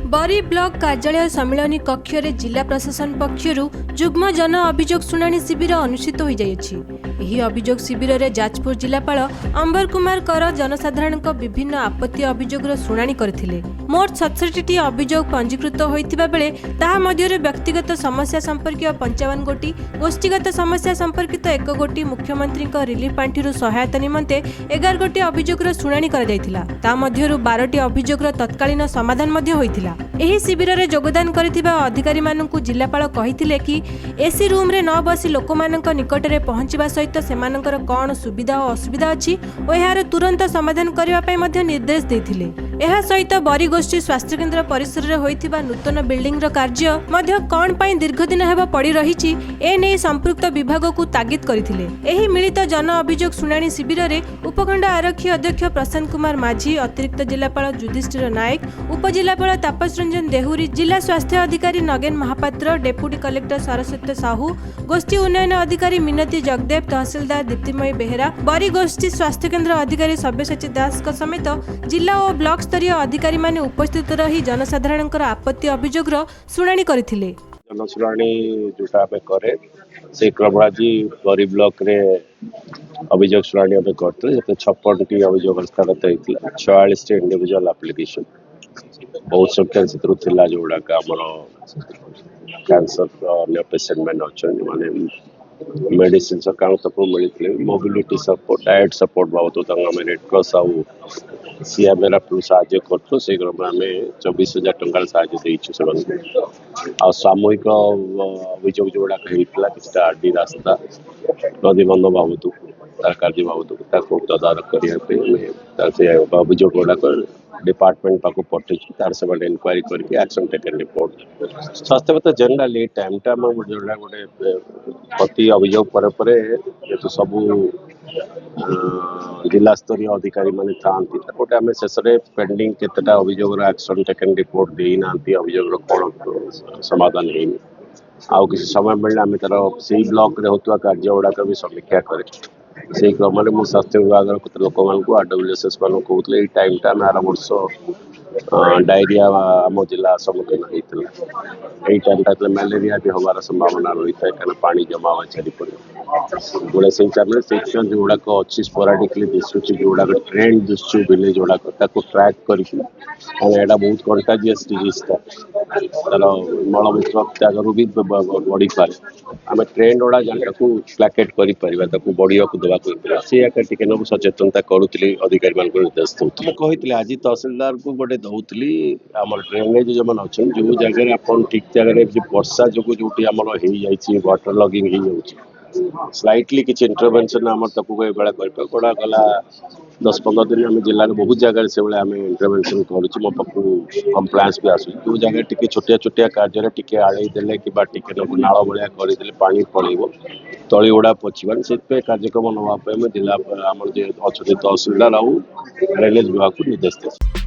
बरी ब्लॉक कार्यालय सम्मिलनी कक्ष रे जिला प्रशासन पक्षरु जुग्म जन अभियोग शुणाणी शिविर अनुष्ठित हो जाइछि। एही अभियोग शिविर रे जाजपुर जिलापाल अंबर कुमार कर जनसाधारण विभिन्न आपत्ति अभियोगर शुणाणी करथिले। मोट 67टी अभियोग पंजीकृत होइतिबा बेले ताहा मध्यरे व्यक्तिगत समस्या संपर्कीय 55 गोटी, गोष्ठीगत समस्या संपर्कित 1 गोटी, मुख्यमंत्री रिलीफ पांठिरु सहायता निमंते 11 गोटी अभियोगर शुणाणी करा जायतिला। ता मध्यरु 12टी अभियोगर तत्कालीन समाधान मध्ये होइतिला। एही शिविर रे योगदान करथिबा अधिकारी माननकु जिलापाल कहिथिले कि एसी रूम रे न बसी लोकमाननक निकटरे पहुंचिबा सहित सेमानकर कोन सुविधा और असुविधा अछि ओ एहार तुरंत समाधान करिबा पय मध्ये निर्देश दैथिले। एहा सहित बरी गोष्ठी स्वास्थ्य केन्द्र परिसर रे होइथिबा नूतन बिल्डिंग रो कार्य मध्ये कोन पय दीर्घ दिन हेबा पड़ी रहिछि ए नै संपृक्त विभाग को तागिद करथिले। एही मिलित जन अभियोग शुणाणी शिविर रे उपखंड आरक्षी अध्यक्ष प्रशांत कुमार माझी, अतिरिक्त जिलापाल युधिष्ठिर नायक, उपजिलापाल तापस रंजन देहुरी, जिला स्वास्थ्य अधिकारी नगेन महापात्र, डेप्यूटी कलेक्टर सरस्वती साहू, गोष्ठी उन्नयन अधिकारी मिनती जगदेव, तहसीलदार दीप्तिमयी बेहेरा, बरी गोष्ठी स्वास्थ्य केन्द्र अधिकारी सब्यसाची दास समेत जिला और ब्लॉक स्तरीय अधिकारी माने उपस्थित रही जनसाधारण आपत्ति अभियोग शुणाणी करथिले। जनशुणाणी जोटा आमे करे से क्रमराजी बरी ब्लॉक रे अभियोग शुणाणी आमे करते जते 56टी अभियोग हस्तागत होइतिला। 46 इंडिविजुअल एप्लिकेशन बहुत संख्या से थिला जोड़ा का हमर कैंसर अन्य पेशेंट मैंने अच्छा माने मेडिसिन सरकार तक मिलते मोबिलिटी सपोर्ट, डायट सपोर्ट बाबत आम रेड क्रॉस आउ सीएमआर साहय कर से क्रम आम 24,000 टंका साहय आ सामूहिक अभियोग जोड़ाक होता कि आरडी रास्ता नदीबंध बाबद तार कार्य बाबद तदारख करने अभियोग गुड़ाक डिपार्टमेंट पाक पठे तार से इनक्वारी करके एक्शन टेकन रिपोर्ट स्वास्थ्य बता जनरली टाइम टा जोड़ा गोटे प्रति अभियोग पर तो सब जिला स्तरीय अधिकारी माने थांती गोटे आम शेष पेंडिंग केतेटा अभियोग एक्शन टेकन रिपोर्ट देना अभियोग कौन समाधान है आउ किसी समय मिलने आम तार से ब्लॉक रे होता कार्य गुड़ाक भी समीक्षा करे से क्रम में स्वास्थ्य विभाग लोक मान आरडब्ल्यूएसएस मान कहते टाइम टा आम आर वर्ष डायरिया आम जिला सम्मुखीन होता है। टाइम टा मैलेरिया भी हमारा संभावना रही है क्या पानी जमा हुआ छाड़ी पड़े गुड़ा से टाइम से जोड़ाक अच्छी स्पोराडिकली दिशुची जोड़ाक ट्रेंड दिशु बिले जोड़ाक ट्रैक करके बहुत कंटाजियस डिजीज था तार मलमूत्र त्यागर भी बढ़ी पारे आम ट्रेंड गुड़ा जहाँ प्लाकेट कर बढ़िया देवा सी नब सचेतनता करुली अधिकारी मान निर्देश दूसरी कहते आज तहसीलदार को गोटे दौली आम ड्रेनेज जो मैंने अच्छे जो जगह आप ठीक जगह वर्षा जो वाटर लगिंग हो स्लाइटली किसी इंटरवेंशन आम तक बेला गड़ा गला 10-15 दिन आम जिले में बहुत जगह से आम इंटरवेंशन करुँ मो पाक कंप्लायंस भी आस जो जगह टी छोटिया छोटिया कार्य टी आड़े देले कि नाल भाया करदे पानी पड़े तली गुड़ा पचिबान से कार्यक्रम नापी जिला आम अच्छा तहसीलदार आउ ड्रेनेज विभाग को निर्देश दे।